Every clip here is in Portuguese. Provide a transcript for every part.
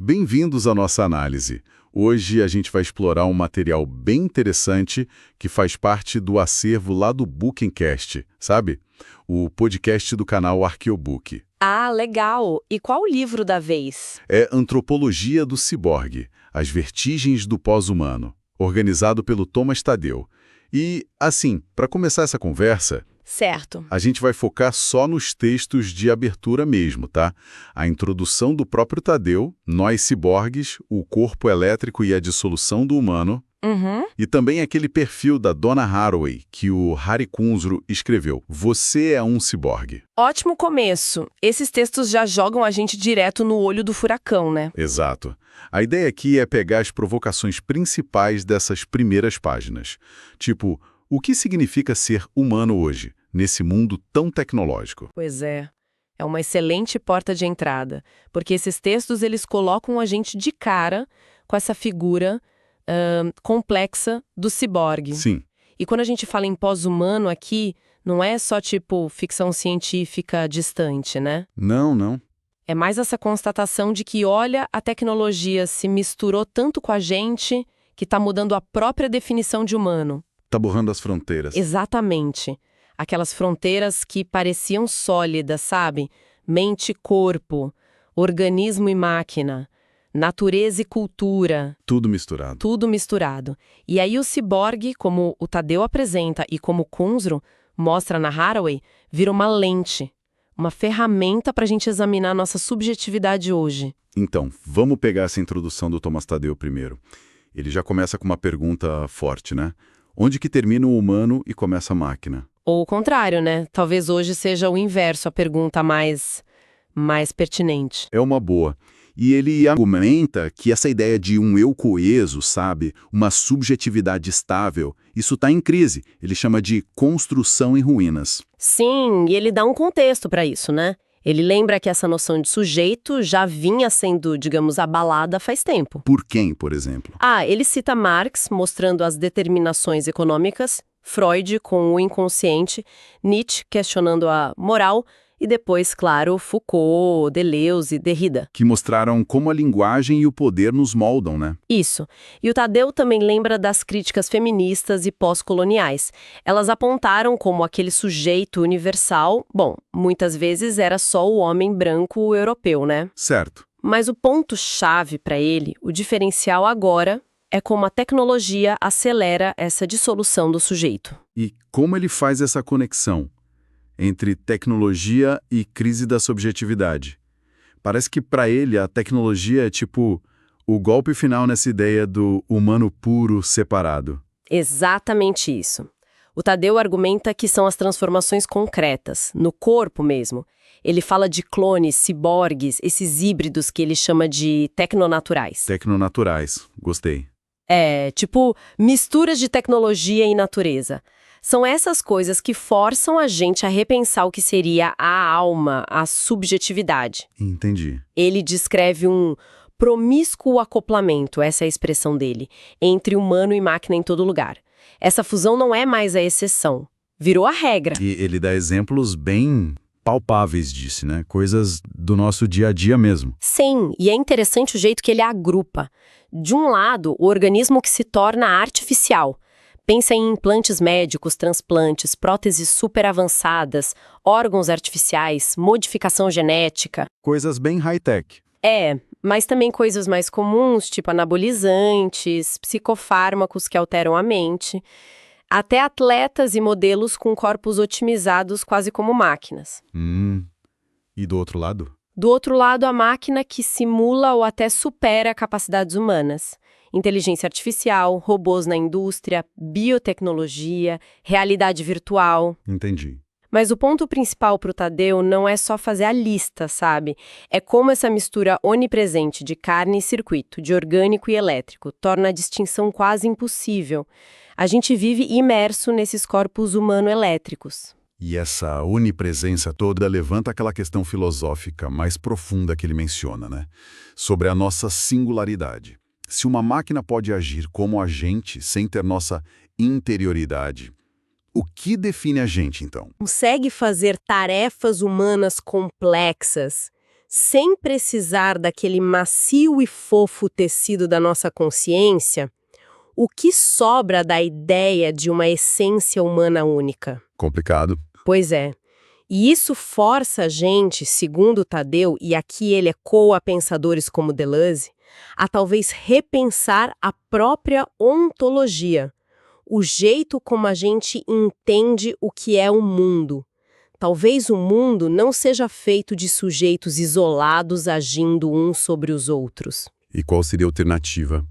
Bem-vindos à nossa análise. Hoje a gente vai explorar um material bem interessante que faz parte do acervo lá do Bookencast, sabe? O podcast do canal Arqueobook. Ah, legal! E qual o livro da vez? É Antropologia do Ciborgue, As Vertigens do Pós-Humano, organizado pelo Thomas Tadeu. E, assim, para começar essa conversa, Certo. a gente vai focar só nos textos de abertura mesmo, tá? A introdução do próprio Tadeu, Nós Ciborgues, o Corpo Elétrico e a Dissolução do Humano, Uhum. e também aquele perfil da Donna Haraway, que o Hari Kunzru escreveu. Você é um ciborgue. Ótimo começo. Esses textos já jogam a gente direto no olho do furacão, né? Exato. A ideia aqui é pegar as provocações principais dessas primeiras páginas. Tipo, o que significa ser humano hoje, nesse mundo tão tecnológico? Pois é. É uma excelente porta de entrada, porque esses textos eles colocam a gente de cara com essa figura complexa do ciborgue. Sim. E quando a gente fala em pós-humano aqui, não é só tipo ficção científica distante, né? Não. É mais essa constatação de que, olha, a tecnologia se misturou tanto com a gente que está mudando a própria definição de humano. Tá borrando as fronteiras. Exatamente. Aquelas fronteiras que pareciam sólidas, sabe? Mente e corpo, organismo e máquina, natureza e cultura, Tudo misturado. tudo misturado. E aí o ciborgue, como o Tadeu apresenta e como Kunzru mostra na Haraway, vira uma lente, uma ferramenta para a gente examinar nossa subjetividade hoje. Então, vamos pegar essa introdução do Thomas Tadeu primeiro. Ele já começa com uma pergunta forte, né? Onde que termina o humano e começa a máquina? Ou o contrário, né? Talvez hoje seja o inverso, a pergunta mais pertinente. É uma boa. E ele argumenta que essa ideia de um eu coeso, sabe, uma subjetividade estável, isso está em crise. Ele chama de construção em ruínas. Sim, e ele dá um contexto para isso, né? Ele lembra que essa noção de sujeito já vinha sendo, digamos, abalada faz tempo. Por quem, por exemplo? Ele cita Marx, mostrando as determinações econômicas, Freud com o inconsciente, Nietzsche questionando a moral e depois, claro, Foucault, Deleuze e Derrida. Que mostraram como a linguagem e o poder nos moldam, né? Isso. E o Tadeu também lembra das críticas feministas e pós-coloniais. Elas apontaram como aquele sujeito universal, bom, muitas vezes era só o homem branco europeu, né? Certo. Mas o ponto-chave para ele, o diferencial agora, é como a tecnologia acelera essa dissolução do sujeito. E como ele faz essa conexão entre tecnologia e crise da subjetividade? Parece que para ele a tecnologia é tipo o golpe final nessa ideia do humano puro separado. Exatamente isso. O Tadeu argumenta que são as transformações concretas, no corpo mesmo. Ele fala de clones, ciborgues, esses híbridos que ele chama de tecnonaturais. Tecnonaturais. Gostei. Tipo misturas de tecnologia e natureza. São essas coisas que forçam a gente a repensar o que seria a alma, a subjetividade. Entendi. Ele descreve um promíscuo acoplamento, essa é a expressão dele, entre humano e máquina em todo lugar. Essa fusão não é mais a exceção, virou a regra. E ele dá exemplos bem palpáveis disso, né? Coisas do nosso dia a dia mesmo. Sim, e é interessante o jeito que ele agrupa. De um lado, o organismo que se torna artificial. Pensa em implantes médicos, transplantes, próteses super avançadas, órgãos artificiais, modificação genética. Coisas bem high-tech. Mas também coisas mais comuns, tipo anabolizantes, psicofármacos que alteram a mente, até atletas e modelos com corpos otimizados quase como máquinas. E do outro lado? Do outro lado, a máquina que simula ou até supera capacidades humanas. Inteligência artificial, robôs na indústria, biotecnologia, realidade virtual. Entendi. Mas o ponto principal para o Tadeu não é só fazer a lista, sabe? É como essa mistura onipresente de carne e circuito, de orgânico e elétrico, torna a distinção quase impossível. A gente vive imerso nesses corpos humano-elétricos. E essa onipresença toda levanta aquela questão filosófica mais profunda que ele menciona, né? Sobre a nossa singularidade. Se uma máquina pode agir como a gente sem ter nossa interioridade, o que define a gente, então? Consegue fazer tarefas humanas complexas sem precisar daquele macio e fofo tecido da nossa consciência, o que sobra da ideia de uma essência humana única? Complicado. Pois é. E isso força a gente, segundo Tadeu, e aqui ele ecoa pensadores como Deleuze, a talvez repensar a própria ontologia, o jeito como a gente entende o que é o mundo. Talvez o mundo não seja feito de sujeitos isolados agindo uns sobre os outros. E qual seria a alternativa?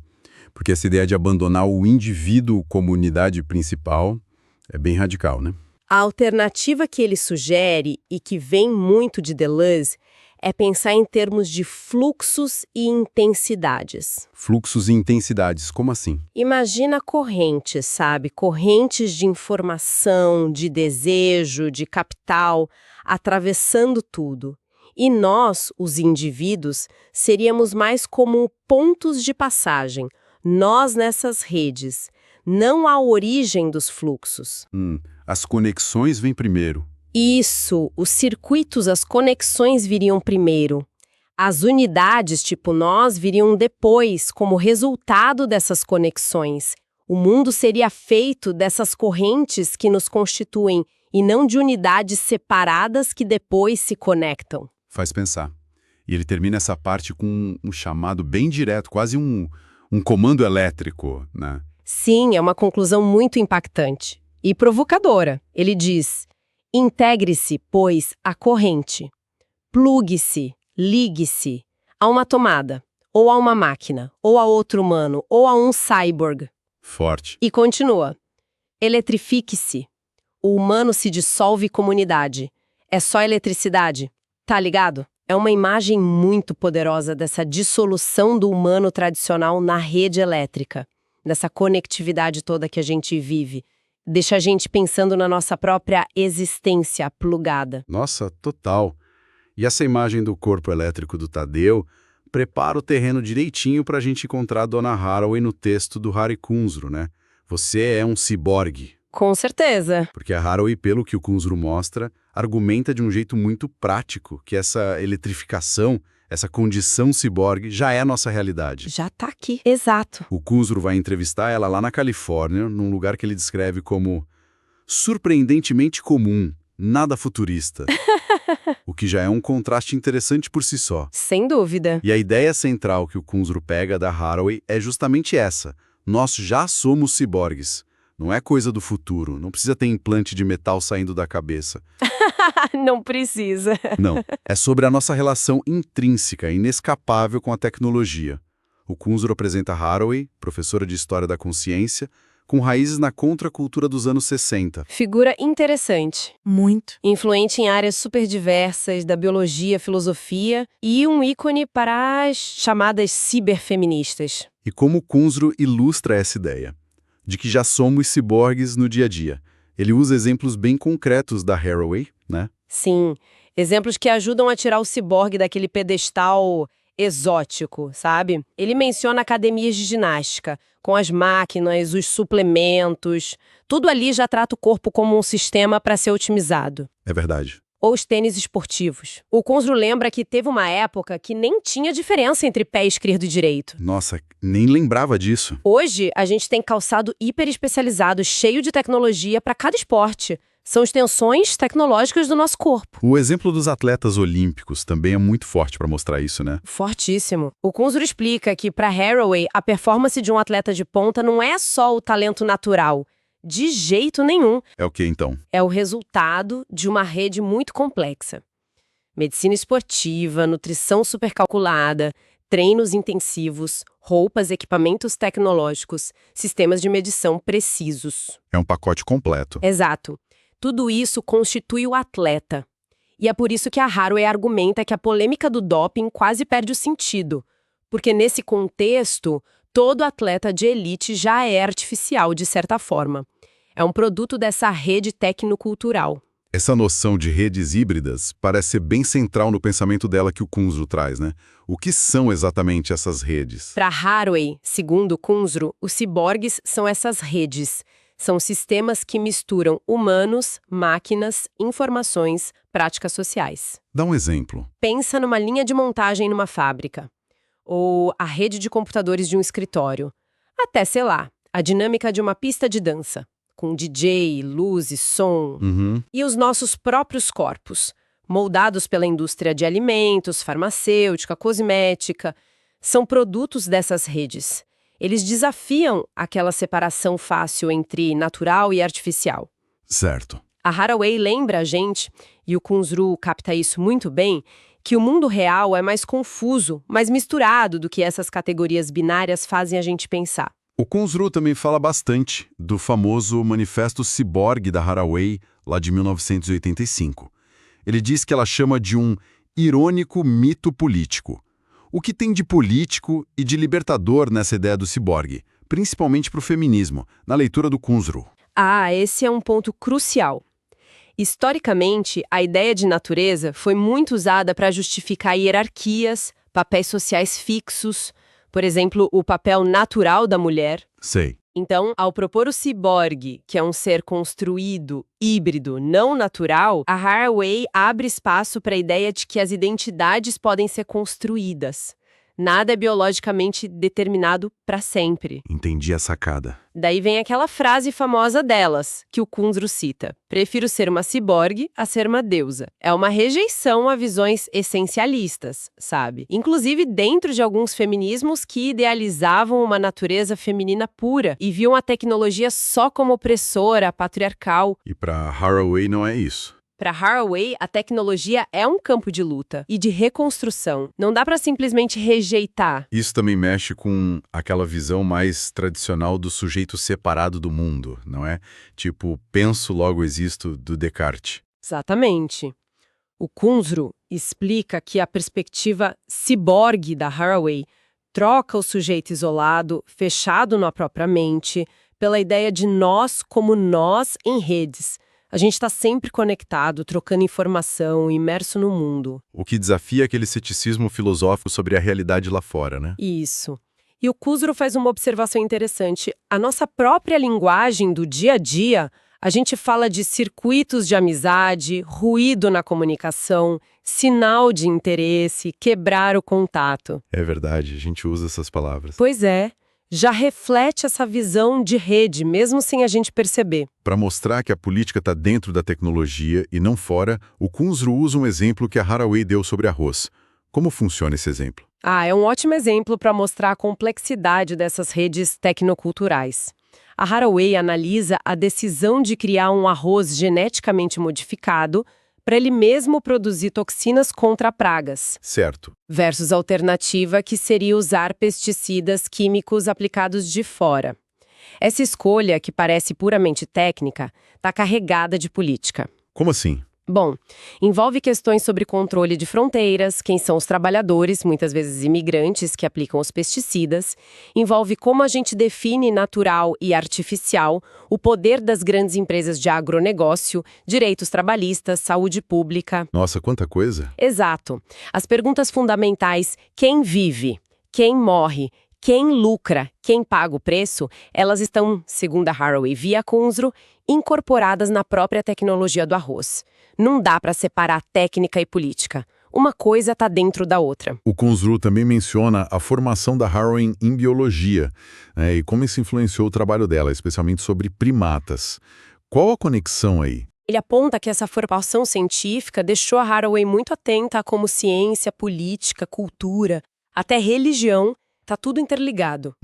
Porque essa ideia de abandonar o indivíduo como unidade principal é bem radical, né? A alternativa que ele sugere, e que vem muito de Deleuze, é pensar em termos de fluxos e intensidades. Fluxos e intensidades, como assim? Imagina correntes, sabe? Correntes de informação, de desejo, de capital, atravessando tudo. E nós, os indivíduos, seríamos mais como pontos de passagem, nós nessas redes, não a origem dos fluxos. As conexões vêm primeiro. Isso, os circuitos, as conexões viriam primeiro. As unidades, tipo nós, viriam depois, como resultado dessas conexões. O mundo seria feito dessas correntes que nos constituem e não de unidades separadas que depois se conectam. Faz pensar. E ele termina essa parte com um chamado bem direto, quase um comando elétrico, né? Sim, é uma conclusão muito impactante e provocadora. Ele diz: integre-se, pois, à corrente. Plugue-se, ligue-se a uma tomada, ou a uma máquina, ou a outro humano, ou a um cyborg. Forte. E continua: eletrifique-se. O humano se dissolve como unidade. É só eletricidade. Tá ligado? É uma imagem muito poderosa dessa dissolução do humano tradicional na rede elétrica, dessa conectividade toda que a gente vive. Deixa a gente pensando na nossa própria existência plugada. Nossa, total. E essa imagem do corpo elétrico do Tadeu prepara o terreno direitinho para a gente encontrar a Dona Haraway no texto do Harry Kunzru, né? Você é um ciborgue. Com certeza. Porque a Haraway, pelo que o Kunzru mostra, argumenta de um jeito muito prático que essa eletrificação, essa condição ciborgue já é a nossa realidade. Já tá aqui. Exato. O Kunzru vai entrevistar ela lá na Califórnia, num lugar que ele descreve como surpreendentemente comum, nada futurista. O que já é um contraste interessante por si só. Sem dúvida. E a ideia central que o Kunzru pega da Haraway é justamente essa. Nós já somos ciborgues. Não é coisa do futuro, não precisa ter implante de metal saindo da cabeça. Não precisa. Não, é sobre a nossa relação intrínseca, inescapável com a tecnologia. O Kunzru apresenta Haraway, professora de História da Consciência, com raízes na contracultura dos anos 60. Figura interessante. Muito. Influente em áreas super diversas da biologia, filosofia e um ícone para as chamadas ciberfeministas. E como o Kunzru ilustra essa ideia? De que já somos ciborgues no dia a dia. Ele usa exemplos bem concretos da Haraway, né? Sim, exemplos que ajudam a tirar o ciborgue daquele pedestal exótico, sabe? Ele menciona academias de ginástica, com as máquinas, os suplementos. Tudo ali já trata o corpo como um sistema para ser otimizado. É verdade. Ou os tênis esportivos. O Kunzru lembra que teve uma época que nem tinha diferença entre pé esquerdo e direito. Nossa, nem lembrava disso. Hoje, a gente tem calçado hiper especializado, cheio de tecnologia para cada esporte. São extensões tecnológicas do nosso corpo. O exemplo dos atletas olímpicos também é muito forte para mostrar isso, né? Fortíssimo. O Kunzru explica que, para Haraway, a performance de um atleta de ponta não é só o talento natural. De jeito nenhum. É o que então? É o resultado de uma rede muito complexa. Medicina esportiva, nutrição supercalculada, treinos intensivos, roupas, equipamentos tecnológicos, sistemas de medição precisos. É um pacote completo. Exato. Tudo isso constitui o atleta. E é por isso que a Haraway argumenta que a polêmica do doping quase perde o sentido. Porque nesse contexto, todo atleta de elite já é artificial, de certa forma. É um produto dessa rede tecnocultural. Essa noção de redes híbridas parece ser bem central no pensamento dela que o Kunzru traz, né? O que são exatamente essas redes? Para Haraway, segundo Kunzru, os ciborgues são essas redes. São sistemas que misturam humanos, máquinas, informações, práticas sociais. Dá um exemplo. Pensa numa linha de montagem numa fábrica, ou a rede de computadores de um escritório, até, sei lá, a dinâmica de uma pista de dança, com DJ, luzes, som, e os nossos próprios corpos, moldados pela indústria de alimentos, farmacêutica, cosmética, são produtos dessas redes. Eles desafiam aquela separação fácil entre natural e artificial. Certo. A Haraway lembra a gente, e o Kunzru capta isso muito bem, que o mundo real é mais confuso, mais misturado do que essas categorias binárias fazem a gente pensar. O Kunzru também fala bastante do famoso Manifesto Ciborgue da Haraway, lá de 1985. Ele diz que ela chama de um irônico mito político. O que tem de político e de libertador nessa ideia do ciborgue, principalmente para o feminismo, na leitura do Kunzru? Ah, esse é um ponto crucial. Historicamente, a ideia de natureza foi muito usada para justificar hierarquias, papéis sociais fixos, por exemplo, o papel natural da mulher. Sei. Então, ao propor o ciborgue, que é um ser construído, híbrido, não natural, a Haraway abre espaço para a ideia de que as identidades podem ser construídas. Nada é biologicamente determinado para sempre. Entendi a sacada. Daí vem aquela frase famosa delas, que o Kunzru cita: prefiro ser uma ciborgue a ser uma deusa. É uma rejeição a visões essencialistas, sabe? Inclusive dentro de alguns feminismos que idealizavam uma natureza feminina pura e viam a tecnologia só como opressora, patriarcal. E para Haraway não é isso. Para Haraway, a tecnologia é um campo de luta e de reconstrução. Não dá para simplesmente rejeitar. Isso também mexe com aquela visão mais tradicional do sujeito separado do mundo, não é? Tipo, penso, logo existo, do Descartes. Exatamente. O Kunzru explica que a perspectiva ciborgue da Haraway troca o sujeito isolado, fechado na própria mente, pela ideia de nós como nós em redes. A gente está sempre conectado, trocando informação, imerso no mundo. O que desafia aquele ceticismo filosófico sobre a realidade lá fora, né? Isso. E o Kunzru faz uma observação interessante. A nossa própria linguagem do dia a dia, a gente fala de circuitos de amizade, ruído na comunicação, sinal de interesse, quebrar o contato. É verdade, a gente usa essas palavras. Pois é. Já reflete essa visão de rede, mesmo sem a gente perceber. Para mostrar que a política está dentro da tecnologia e não fora, o Kunzru usa um exemplo que a Haraway deu sobre arroz. Como funciona esse exemplo? É um ótimo exemplo para mostrar a complexidade dessas redes tecnoculturais. A Haraway analisa a decisão de criar um arroz geneticamente modificado para ele mesmo produzir toxinas contra pragas. Certo. Versus a alternativa que seria usar pesticidas químicos aplicados de fora. Essa escolha, que parece puramente técnica, está carregada de política. Como assim? Bom, envolve questões sobre controle de fronteiras, quem são os trabalhadores, muitas vezes imigrantes, que aplicam os pesticidas. Envolve como a gente define natural e artificial, o poder das grandes empresas de agronegócio, direitos trabalhistas, saúde pública. Nossa, quanta coisa! Exato. As perguntas fundamentais, quem vive, quem morre, quem lucra, quem paga o preço, elas estão, segundo a Haraway via Kunzru, incorporadas na própria tecnologia do arroz. Não dá para separar técnica e política. Uma coisa está dentro da outra. O Kunzru também menciona a formação da Haraway em biologia, né, e como isso influenciou o trabalho dela, especialmente sobre primatas. Qual a conexão aí? Ele aponta que essa formação científica deixou a Haraway muito atenta a como ciência, política, cultura, até religião, está tudo interligado.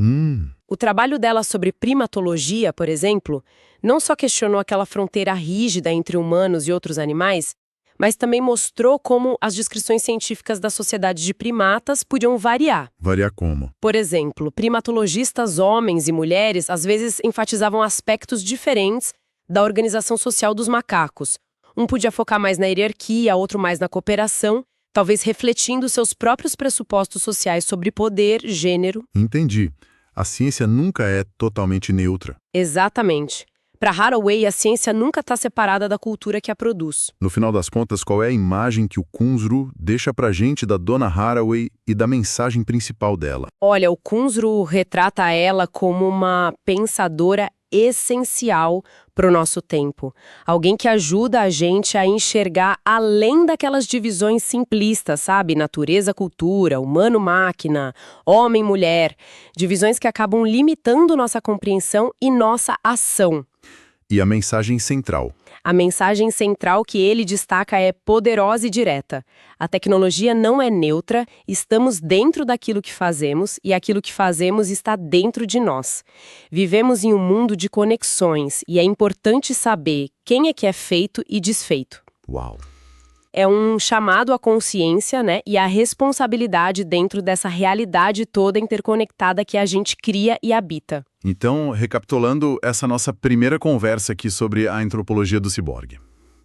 O trabalho dela sobre primatologia, por exemplo, não só questionou aquela fronteira rígida entre humanos e outros animais, mas também mostrou como as descrições científicas da sociedade de primatas podiam variar. Variar como? Por exemplo, primatologistas homens e mulheres às vezes enfatizavam aspectos diferentes da organização social dos macacos. Um podia focar mais na hierarquia, outro mais na cooperação, talvez refletindo seus próprios pressupostos sociais sobre poder, gênero. Entendi. A ciência nunca é totalmente neutra. Exatamente. Para Haraway, a ciência nunca está separada da cultura que a produz. No final das contas, qual é a imagem que o Kunzru deixa pra gente da dona Haraway e da mensagem principal dela? Olha, o Kunzru retrata ela como uma pensadora essencial para o nosso tempo. Alguém que ajuda a gente a enxergar além daquelas divisões simplistas, sabe? Natureza-cultura, humano-máquina, homem-mulher. Divisões que acabam limitando nossa compreensão e nossa ação. E a mensagem central? A mensagem central que ele destaca é poderosa e direta. A tecnologia não é neutra, estamos dentro daquilo que fazemos e aquilo que fazemos está dentro de nós. Vivemos em um mundo de conexões e é importante saber quem é que é feito e desfeito. Uau! É um chamado à consciência, né, e à responsabilidade dentro dessa realidade toda interconectada que a gente cria e habita. Então, recapitulando essa nossa primeira conversa aqui sobre a antropologia do ciborgue.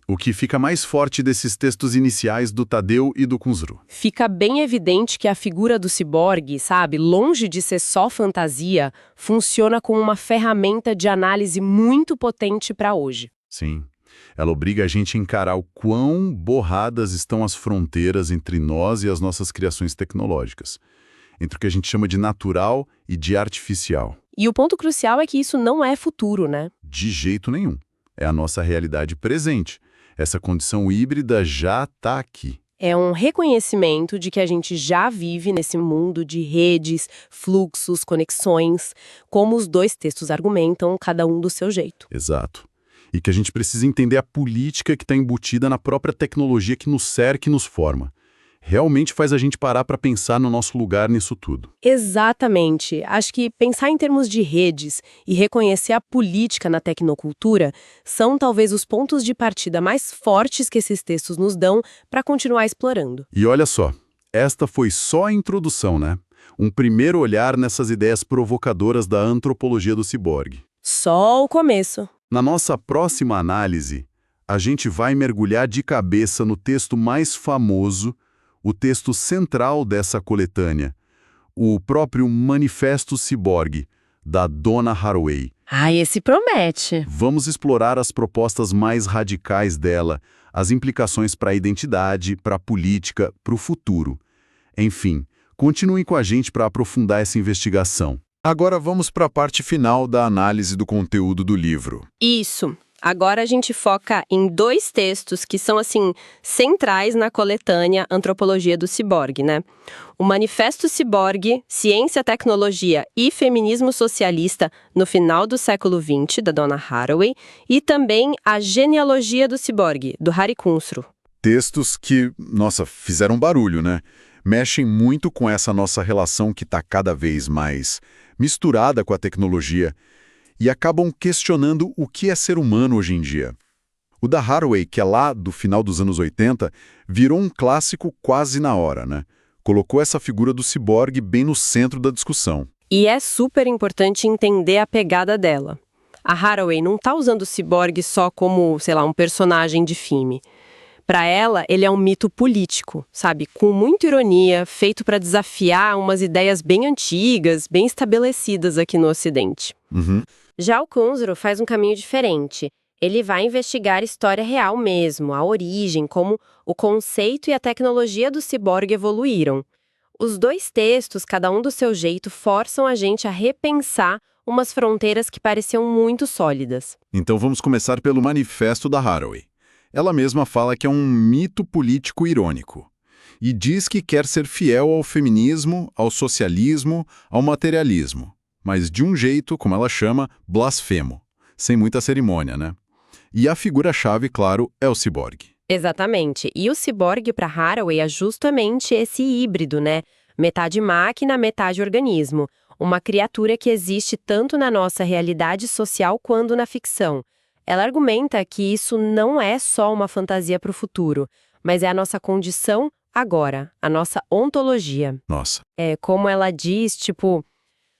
O que fica mais forte desses textos iniciais do Tadeu e do Kunzru? Fica bem evidente que a figura do ciborgue, sabe, longe de ser só fantasia, funciona como uma ferramenta de análise muito potente para hoje. Sim. Ela obriga a gente a encarar o quão borradas estão as fronteiras entre nós e as nossas criações tecnológicas. Entre o que a gente chama de natural e de artificial. E o ponto crucial é que isso não é futuro, né? De jeito nenhum. É a nossa realidade presente. Essa condição híbrida já está aqui. É um reconhecimento de que a gente já vive nesse mundo de redes, fluxos, conexões, como os dois textos argumentam, cada um do seu jeito. Exato. E que a gente precisa entender a política que está embutida na própria tecnologia que nos cerca e nos forma. Realmente faz a gente parar para pensar no nosso lugar nisso tudo. Exatamente. Acho que pensar em termos de redes e reconhecer a política na tecnocultura são talvez os pontos de partida mais fortes que esses textos nos dão para continuar explorando. E olha só, esta foi só a introdução, né? Um primeiro olhar nessas ideias provocadoras da antropologia do ciborgue. Só o começo. Na nossa próxima análise, a gente vai mergulhar de cabeça no texto mais famoso, o texto central dessa coletânea, o próprio Manifesto Ciborgue, da Donna Haraway. Esse promete. Vamos explorar as propostas mais radicais dela, as implicações para a identidade, para a política, para o futuro. Enfim, continuem com a gente para aprofundar essa investigação. Agora vamos para a parte final da análise do conteúdo do livro. Isso. Agora a gente foca em dois textos que são, assim, centrais na coletânea Antropologia do Ciborgue, né? O Manifesto Ciborgue, Ciência, Tecnologia e Feminismo Socialista no final do século XX, da Donna Haraway, e também A Genealogia do Ciborgue, do Hari Kunzru. Textos que, nossa, fizeram barulho, né? Mexem muito com essa nossa relação que está cada vez mais misturada com a tecnologia e acabam questionando o que é ser humano hoje em dia. O da Haraway, que é lá do final dos anos 80, virou um clássico quase na hora, né? Colocou essa figura do ciborgue bem no centro da discussão. E é super importante entender a pegada dela. A Haraway não está usando o ciborgue só como, sei lá, um personagem de filme. Para ela, ele é um mito político, sabe? Com muita ironia, feito para desafiar umas ideias bem antigas, bem estabelecidas aqui no Ocidente. Já o Kunzru faz um caminho diferente. Ele vai investigar a história real mesmo, a origem, como o conceito e a tecnologia do ciborgue evoluíram. Os dois textos, cada um do seu jeito, forçam a gente a repensar umas fronteiras que pareciam muito sólidas. Então vamos começar pelo Manifesto da Haraway. Ela mesma fala que é um mito político irônico. E diz que quer ser fiel ao feminismo, ao socialismo, ao materialismo. Mas de um jeito, como ela chama, blasfemo. Sem muita cerimônia, né? E a figura-chave, claro, é o ciborgue. Exatamente. E o ciborgue para Haraway é justamente esse híbrido, né? Metade máquina, metade organismo. Uma criatura que existe tanto na nossa realidade social quanto na ficção. Ela argumenta que isso não é só uma fantasia para o futuro, mas é a nossa condição agora, a nossa ontologia. Nossa. É como ela diz, tipo,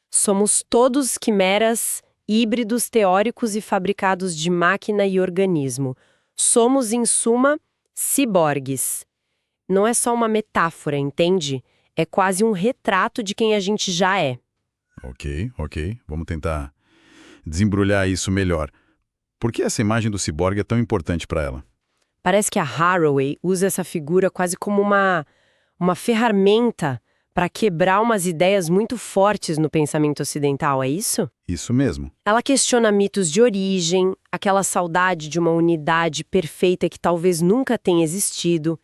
somos todos quimeras, híbridos teóricos e fabricados de máquina e organismo. Somos, em suma, ciborgues. Não é só uma metáfora, entende? É quase um retrato de quem a gente já é. Ok. Vamos tentar desembrulhar isso melhor. Por que essa imagem do ciborgue é tão importante para ela? Parece que a Haraway usa essa figura quase como uma ferramenta para quebrar umas ideias muito fortes no pensamento ocidental, é isso? Isso mesmo. Ela questiona mitos de origem, aquela saudade de uma unidade perfeita que talvez nunca tenha existido,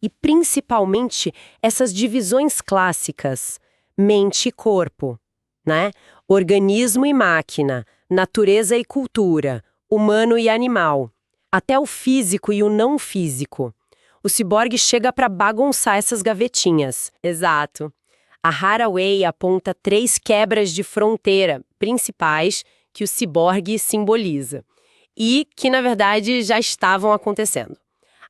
e principalmente essas divisões clássicas, mente e corpo, né? Organismo e máquina, natureza e cultura, humano e animal, até o físico e o não físico. O ciborgue chega para bagunçar essas gavetinhas. Exato. A Haraway aponta 3 quebras de fronteira principais que o ciborgue simboliza e que, na verdade, já estavam acontecendo.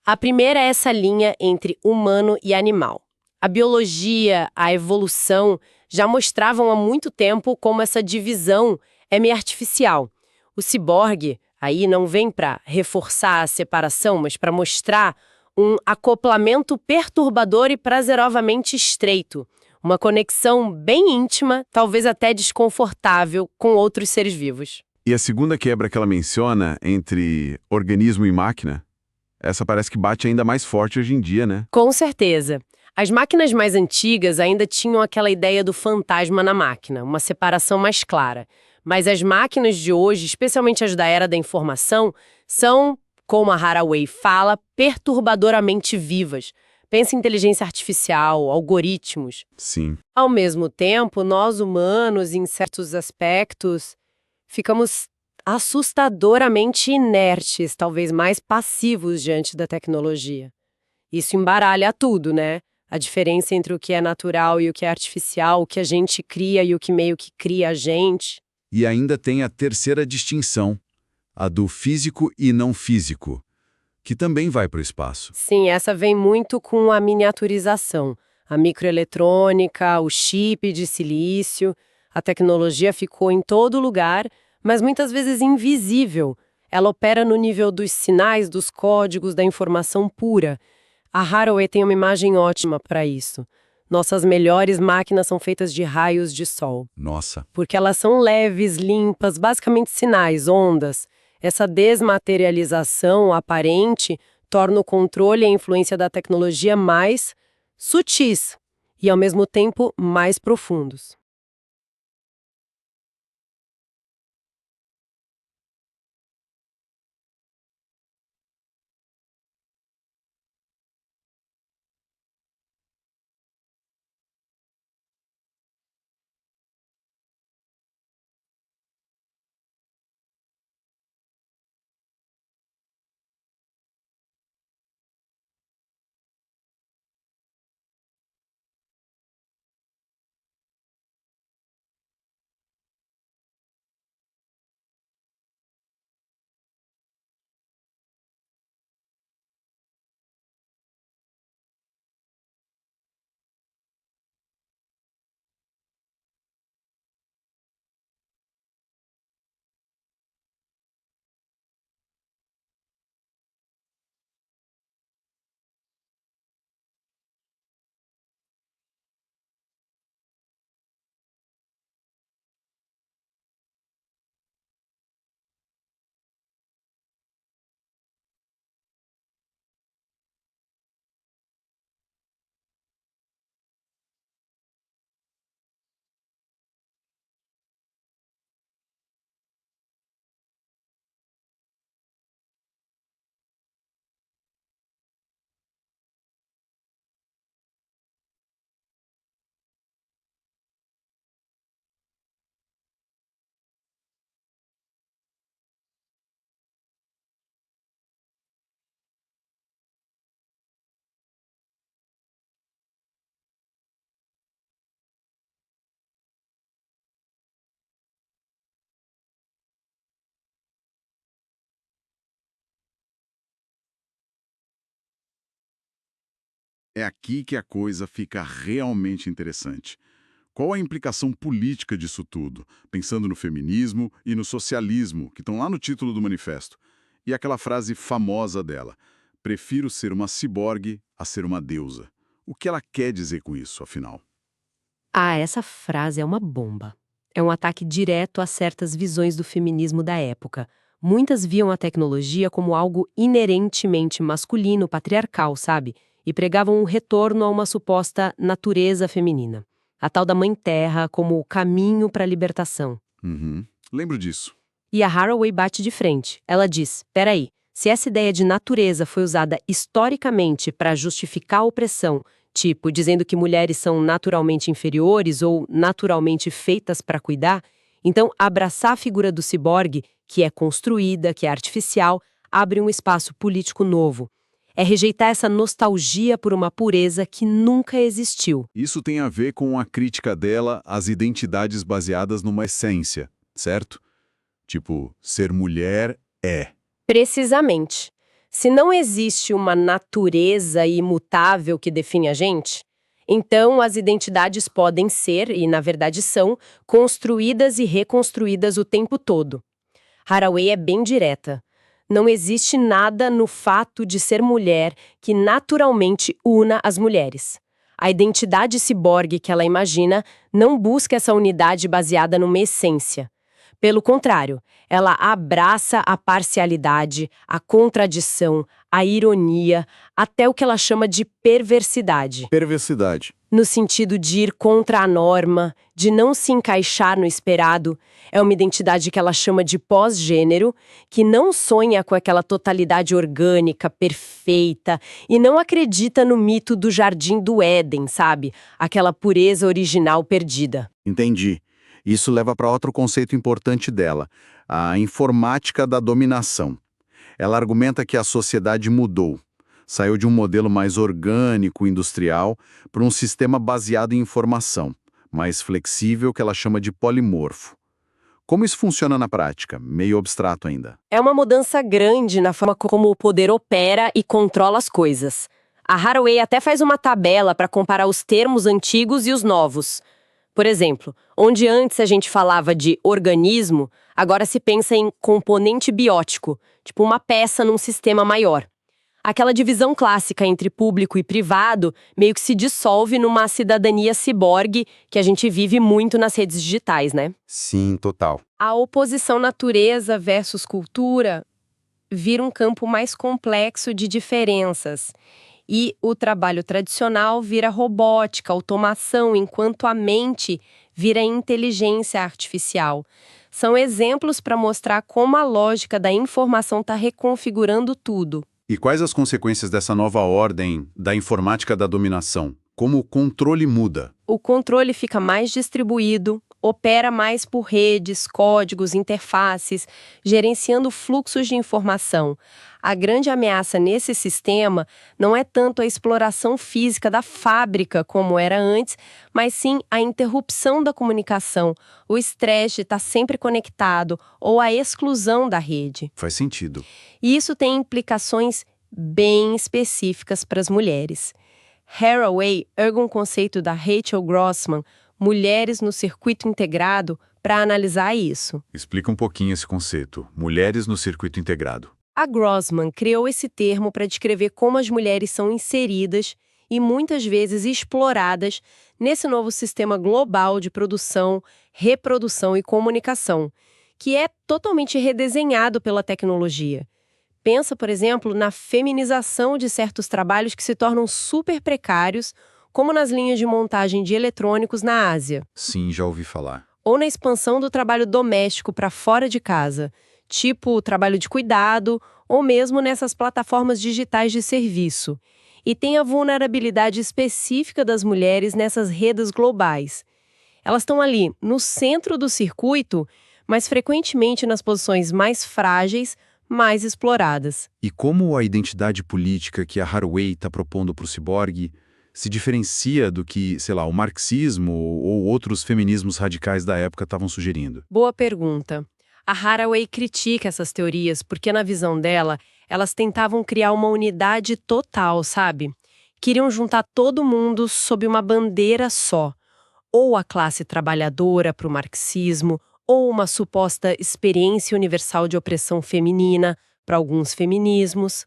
A primeira é essa linha entre humano e animal. A biologia, a evolução já mostravam há muito tempo como essa divisão é meio artificial. O ciborgue aí não vem para reforçar a separação, mas para mostrar um acoplamento perturbador e prazerosamente estreito, uma conexão bem íntima, talvez até desconfortável, com outros seres vivos. E a segunda quebra que ela menciona entre organismo e máquina, essa parece que bate ainda mais forte hoje em dia, né? Com certeza. As máquinas mais antigas ainda tinham aquela ideia do fantasma na máquina, uma separação mais clara. Mas as máquinas de hoje, especialmente as da era da informação, são, como a Haraway fala, perturbadoramente vivas. Pensa em inteligência artificial, algoritmos. Sim. Ao mesmo tempo, nós humanos, em certos aspectos, ficamos assustadoramente inertes, talvez mais passivos diante da tecnologia. Isso embaralha tudo, né? A diferença entre o que é natural e o que é artificial, o que a gente cria e o que meio que cria a gente. E ainda tem a terceira distinção, a do físico e não físico, que também vai para o espaço. Sim, essa vem muito com a miniaturização. A microeletrônica, o chip de silício, a tecnologia ficou em todo lugar, mas muitas vezes invisível. Ela opera no nível dos sinais, dos códigos, da informação pura. A Haraway tem uma imagem ótima para isso. Nossas melhores máquinas são feitas de raios de sol. Nossa. Porque elas são leves, limpas, basicamente sinais, ondas. Essa desmaterialização aparente torna o controle e a influência da tecnologia mais sutis e, ao mesmo tempo, mais profundos. É aqui que a coisa fica realmente interessante. Qual a implicação política disso tudo, pensando no feminismo e no socialismo, que estão lá no título do manifesto? E aquela frase famosa dela: prefiro ser uma ciborgue a ser uma deusa. O que ela quer dizer com isso, afinal? Ah, essa frase é uma bomba. É um ataque direto a certas visões do feminismo da época. Muitas viam a tecnologia como algo inerentemente masculino, patriarcal, sabe? e pregavam um retorno a uma suposta natureza feminina, a tal da Mãe Terra como o caminho para a libertação. Uhum. Lembro disso. E a Haraway bate de frente. Ela diz, peraí, se essa ideia de natureza foi usada historicamente para justificar a opressão, tipo, dizendo que mulheres são naturalmente inferiores ou naturalmente feitas para cuidar, então abraçar a figura do ciborgue, que é construída, que é artificial, abre um espaço político novo. É rejeitar essa nostalgia por uma pureza que nunca existiu. Isso tem a ver com a crítica dela às identidades baseadas numa essência, certo? Tipo, ser mulher é. Precisamente. Se não existe uma natureza imutável que define a gente, então as identidades podem ser, e na verdade são, construídas e reconstruídas o tempo todo. Haraway é bem direta. Não existe nada no fato de ser mulher que naturalmente una as mulheres. A identidade ciborgue que ela imagina não busca essa unidade baseada numa essência. Pelo contrário, ela abraça a parcialidade, a contradição, a ironia, até o que ela chama de perversidade. Perversidade. No sentido de ir contra a norma, de não se encaixar no esperado. É uma identidade que ela chama de pós-gênero, que não sonha com aquela totalidade orgânica, perfeita, e não acredita no mito do jardim do Éden, sabe? Aquela pureza original perdida. Entendi. Isso leva para outro conceito importante dela, a informática da dominação. Ela argumenta que a sociedade mudou. Saiu de um modelo mais orgânico, industrial, para um sistema baseado em informação, mais flexível, que ela chama de polimorfo. Como isso funciona na prática? Meio abstrato ainda. É uma mudança grande na forma como o poder opera e controla as coisas. A Haraway até faz uma tabela para comparar os termos antigos e os novos. Por exemplo, onde antes a gente falava de organismo, agora se pensa em componente biótico, tipo uma peça num sistema maior. Aquela divisão clássica entre público e privado meio que se dissolve numa cidadania ciborgue que a gente vive muito nas redes digitais, né? Sim, total. A oposição natureza versus cultura vira um campo mais complexo de diferenças. E o trabalho tradicional vira robótica, automação, enquanto a mente vira inteligência artificial. São exemplos para mostrar como a lógica da informação está reconfigurando tudo. E quais as consequências dessa nova ordem da informática da dominação? Como o controle muda? O controle fica mais distribuído, opera mais por redes, códigos, interfaces, gerenciando fluxos de informação. A grande ameaça nesse sistema não é tanto a exploração física da fábrica, como era antes, mas sim a interrupção da comunicação, o estresse de estar sempre conectado ou a exclusão da rede. Faz sentido. E isso tem implicações bem específicas para as mulheres. Haraway ergue um conceito da Rachel Grossman, Mulheres no Circuito Integrado, para analisar isso. Explica um pouquinho esse conceito. Mulheres no circuito integrado. A Grossman criou esse termo para descrever como as mulheres são inseridas e muitas vezes exploradas nesse novo sistema global de produção, reprodução e comunicação, que é totalmente redesenhado pela tecnologia. Pensa, por exemplo, na feminização de certos trabalhos que se tornam super precários, como nas linhas de montagem de eletrônicos na Ásia. Sim, já ouvi falar. Ou na expansão do trabalho doméstico para fora de casa, tipo o trabalho de cuidado, ou mesmo nessas plataformas digitais de serviço. E tem a vulnerabilidade específica das mulheres nessas redes globais. Elas estão ali, no centro do circuito, mas frequentemente nas posições mais frágeis, mais exploradas. E como a identidade política que a Haraway está propondo para o ciborgue se diferencia do que, sei lá, o marxismo ou outros feminismos radicais da época estavam sugerindo? Boa pergunta. A Haraway critica essas teorias porque, na visão dela, elas tentavam criar uma unidade total, sabe? Queriam juntar todo mundo sob uma bandeira só. Ou a classe trabalhadora para o marxismo, ou uma suposta experiência universal de opressão feminina para alguns feminismos.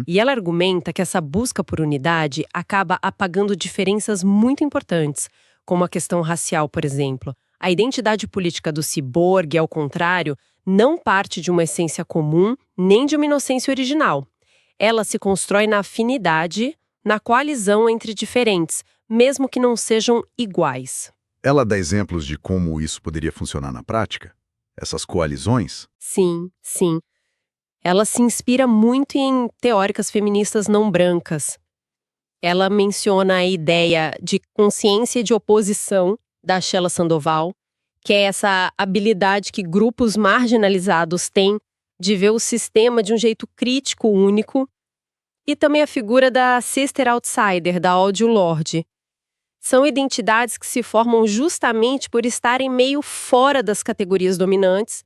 E ela argumenta que essa busca por unidade acaba apagando diferenças muito importantes, como a questão racial, por exemplo. A identidade política do ciborgue, ao contrário, não parte de uma essência comum nem de uma inocência original. Ela se constrói na afinidade, na coalizão entre diferentes, mesmo que não sejam iguais. Ela dá exemplos de como isso poderia funcionar na prática? Essas coalizões? Sim, sim. Ela se inspira muito em teóricas feministas não brancas. Ela menciona a ideia de consciência de oposição da Sheila Sandoval, que é essa habilidade que grupos marginalizados têm de ver o sistema de um jeito crítico único, e também a figura da Sister Outsider, da Audre Lorde. São identidades que se formam justamente por estarem meio fora das categorias dominantes,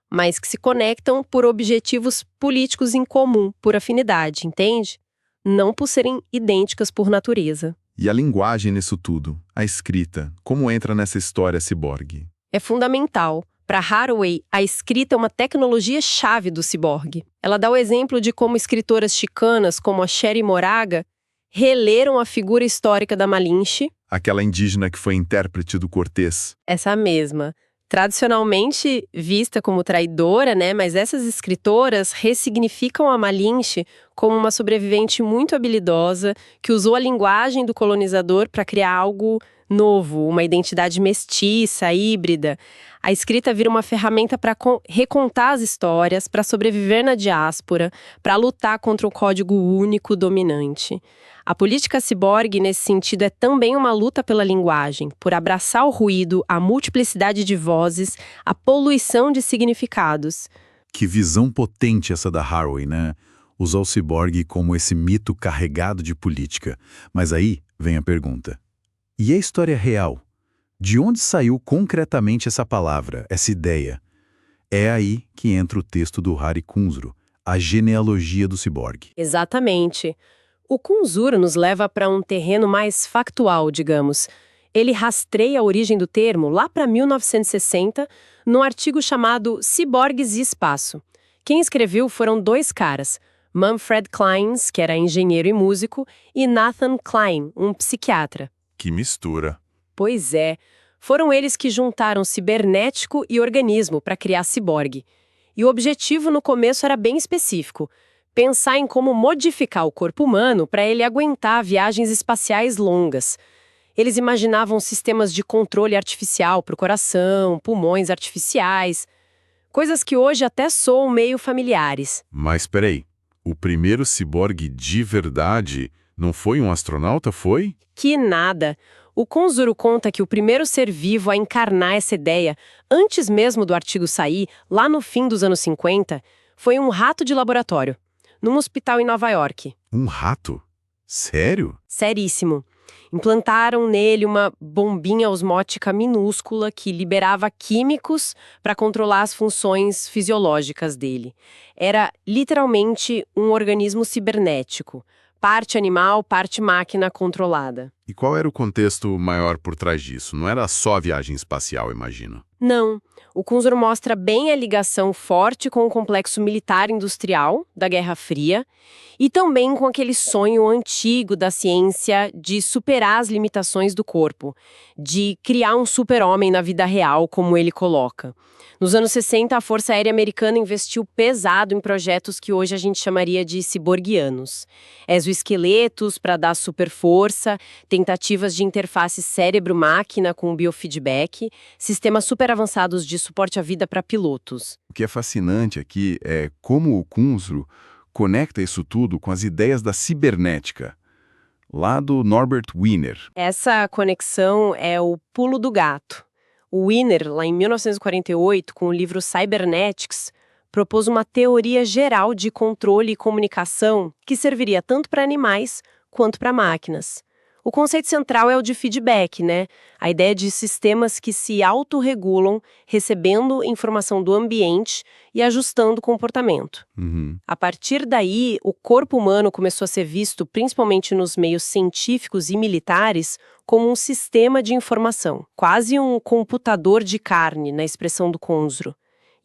mas que se conectam por objetivos políticos em comum, por afinidade, entende? Não por serem idênticas por natureza. E a linguagem nisso tudo, a escrita, como entra nessa história ciborgue? É fundamental. Para Haraway, a escrita é uma tecnologia-chave do ciborgue. Ela dá o exemplo de como escritoras chicanas, como a Cherry Moraga, releram a figura histórica da Malinche. Aquela indígena que foi intérprete do Cortés. Essa mesma. Tradicionalmente vista como traidora, né? Mas essas escritoras ressignificam a Malinche como uma sobrevivente muito habilidosa que usou a linguagem do colonizador para criar algo novo, uma identidade mestiça, híbrida. A escrita vira uma ferramenta para recontar as histórias, para sobreviver na diáspora, para lutar contra o código único dominante. A política ciborgue, nesse sentido, é também uma luta pela linguagem, por abraçar o ruído, a multiplicidade de vozes, a poluição de significados. Que visão potente essa da Haraway, né? Usar o ciborgue como esse mito carregado de política. Mas aí vem a pergunta. E a história real? De onde saiu concretamente essa palavra, essa ideia? É aí que entra o texto do Hari Kunzru, A Genealogia do Ciborgue. Exatamente. O Kunzru nos leva para um terreno mais factual, digamos. Ele rastreia a origem do termo lá para 1960, num artigo chamado Ciborgues e Espaço. Quem escreveu foram dois caras, Manfred Clynes, que era engenheiro e músico, e Nathan Kline, um psiquiatra. Que mistura. Pois é, foram eles que juntaram cibernético e organismo para criar ciborgue. E o objetivo no começo era bem específico: pensar em como modificar o corpo humano para ele aguentar viagens espaciais longas. Eles imaginavam sistemas de controle artificial para o coração, pulmões artificiais, coisas que hoje até soam meio familiares. Mas peraí, o primeiro ciborgue de verdade não foi um astronauta, foi? Que nada! O Kunzru conta que o primeiro ser vivo a encarnar essa ideia, antes mesmo do artigo sair, lá no fim dos anos 50, foi um rato de laboratório, num hospital em Nova York. Um rato? Sério? Seríssimo. Implantaram nele uma bombinha osmótica minúscula que liberava químicos para controlar as funções fisiológicas dele. Era literalmente um organismo cibernético. Parte animal, parte máquina controlada. E qual era o contexto maior por trás disso? Não era só a viagem espacial, imagino. Não. O Kunzru mostra bem a ligação forte com o complexo militar-industrial da Guerra Fria e também com aquele sonho antigo da ciência de superar as limitações do corpo, de criar um super-homem na vida real, como ele coloca. Nos anos 60, a Força Aérea Americana investiu pesado em projetos que hoje a gente chamaria de ciborguianos. Exoesqueletos para dar super força, tentativas de interface cérebro-máquina com biofeedback, sistemas super avançados de suporte à vida para pilotos. O que é fascinante aqui é como o Kunzru conecta isso tudo com as ideias da cibernética, lá do Norbert Wiener. Essa conexão é o pulo do gato. O Wiener, lá em 1948, com o livro Cybernetics, propôs uma teoria geral de controle e comunicação que serviria tanto para animais quanto para máquinas. O conceito central é o de feedback, né? A ideia de sistemas que se autorregulam, recebendo informação do ambiente e ajustando o comportamento. A partir daí, o corpo humano começou a ser visto, principalmente nos meios científicos e militares, como um sistema de informação, quase um computador de carne, na expressão do Kunzru.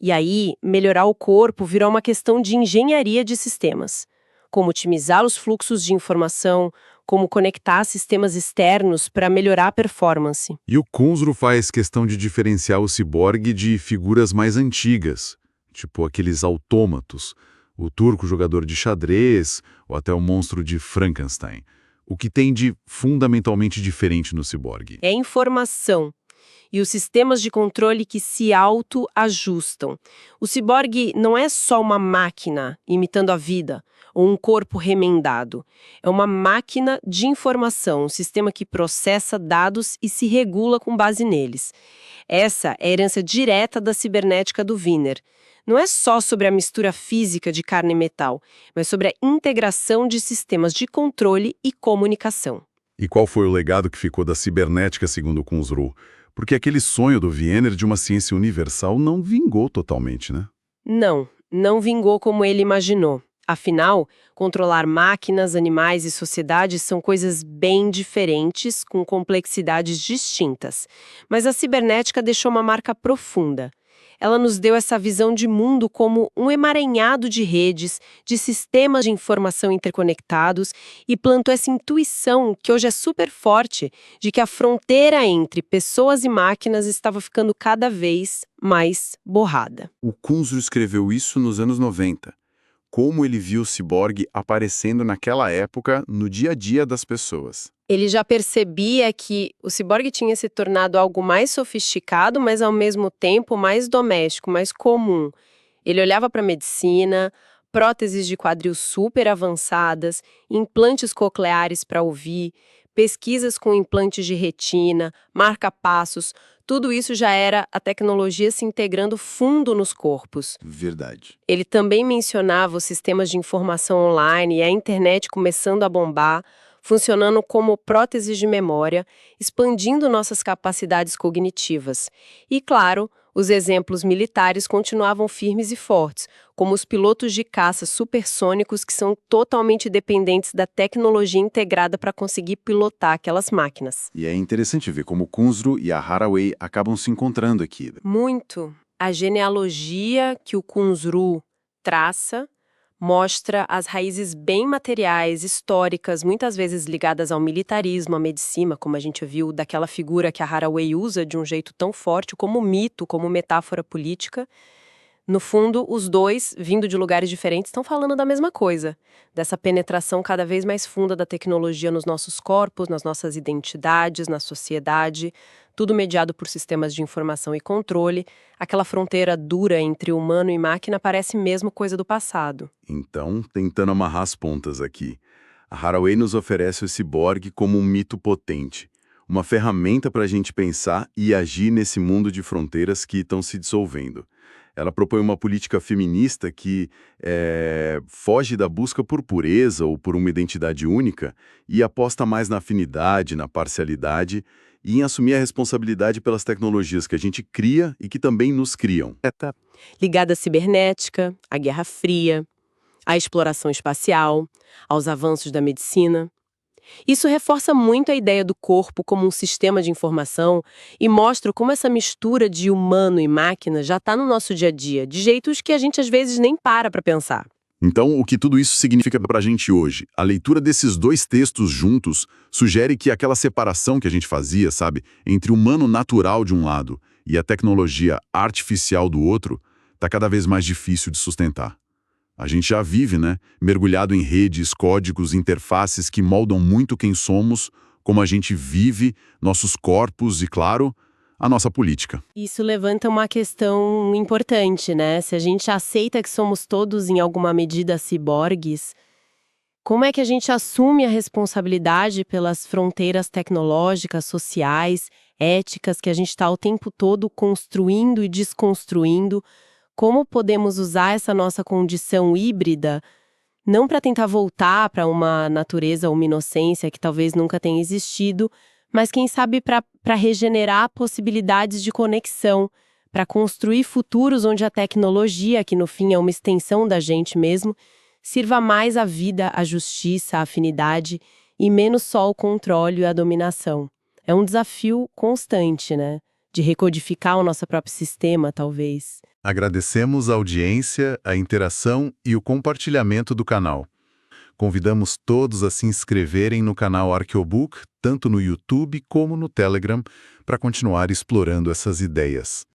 E aí, melhorar o corpo virou uma questão de engenharia de sistemas. Como otimizar os fluxos de informação, como conectar sistemas externos para melhorar a performance. E o Kunzru faz questão de diferenciar o ciborgue de figuras mais antigas, tipo aqueles autômatos, o turco jogador de xadrez ou até o monstro de Frankenstein. O que tem de fundamentalmente diferente no ciborgue? É informação e os sistemas de controle que se autoajustam. O ciborgue não é só uma máquina imitando a vida ou um corpo remendado. É uma máquina de informação, um sistema que processa dados e se regula com base neles. Essa é a herança direta da cibernética do Wiener. Não é só sobre a mistura física de carne e metal, mas sobre a integração de sistemas de controle e comunicação. E qual foi o legado que ficou da cibernética segundo Kurzweil? Porque aquele sonho do Wiener de uma ciência universal não vingou totalmente, né? Não vingou como ele imaginou. Afinal, controlar máquinas, animais e sociedades são coisas bem diferentes, com complexidades distintas. Mas a cibernética deixou uma marca profunda. Ela nos deu essa visão de mundo como um emaranhado de redes, de sistemas de informação interconectados e plantou essa intuição, que hoje é super forte, de que a fronteira entre pessoas e máquinas estava ficando cada vez mais borrada. O Kurzweil escreveu isso nos anos 90. Como ele viu o ciborgue aparecendo naquela época no dia a dia das pessoas. Ele já percebia que o ciborgue tinha se tornado algo mais sofisticado, mas ao mesmo tempo mais doméstico, mais comum. Ele olhava para a medicina, próteses de quadril super avançadas, implantes cocleares para ouvir, pesquisas com implantes de retina, marca-passos, tudo isso já era a tecnologia se integrando fundo nos corpos. Verdade. Ele também mencionava os sistemas de informação online e a internet começando a bombar, funcionando como próteses de memória, expandindo nossas capacidades cognitivas. E, claro, os exemplos militares continuavam firmes e fortes, como os pilotos de caça supersônicos que são totalmente dependentes da tecnologia integrada para conseguir pilotar aquelas máquinas. E é interessante ver como Kurzweil e a Haraway acabam se encontrando aqui. Muito. A genealogia que o Kurzweil traça mostra as raízes bem materiais, históricas, muitas vezes ligadas ao militarismo, à medicina, como a gente viu daquela figura que a Haraway usa de um jeito tão forte como mito, como metáfora política. No fundo, os dois, vindo de lugares diferentes, estão falando da mesma coisa, dessa penetração cada vez mais funda da tecnologia nos nossos corpos, nas nossas identidades, na sociedade, tudo mediado por sistemas de informação e controle. Aquela fronteira dura entre humano e máquina parece mesmo coisa do passado. Então, tentando amarrar as pontas aqui, a Haraway nos oferece o ciborgue como um mito potente, uma ferramenta para a gente pensar e agir nesse mundo de fronteiras que estão se dissolvendo. Ela propõe uma política feminista que foge da busca por pureza ou por uma identidade única e aposta mais na afinidade, na parcialidade e em assumir a responsabilidade pelas tecnologias que a gente cria e que também nos criam. Ligada à cibernética, à Guerra Fria, à exploração espacial, aos avanços da medicina. Isso reforça muito a ideia do corpo como um sistema de informação e mostra como essa mistura de humano e máquina já está no nosso dia a dia, de jeitos que a gente às vezes nem para pensar. Então, o que tudo isso significa para a gente hoje? A leitura desses dois textos juntos sugere que aquela separação que a gente fazia, sabe, entre o humano natural de um lado e a tecnologia artificial do outro, está cada vez mais difícil de sustentar. A gente já vive, né, mergulhado em redes, códigos, interfaces que moldam muito quem somos, como a gente vive, nossos corpos e, claro, a nossa política. Isso levanta uma questão importante, né? Se a gente aceita que somos todos, em alguma medida, ciborgues, como é que a gente assume a responsabilidade pelas fronteiras tecnológicas, sociais, éticas que a gente está o tempo todo construindo e desconstruindo? Como podemos usar essa nossa condição híbrida, não para tentar voltar para uma natureza ou uma inocência que talvez nunca tenha existido, mas quem sabe para regenerar possibilidades de conexão, para construir futuros onde a tecnologia, que no fim é uma extensão da gente mesmo, sirva mais à vida, à justiça, à afinidade e menos só o controle e a dominação. É um desafio constante, né? De recodificar o nosso próprio sistema, talvez. Agradecemos a audiência, a interação e o compartilhamento do canal. Convidamos todos a se inscreverem no canal Arqueobook, tanto no YouTube como no Telegram, para continuar explorando essas ideias.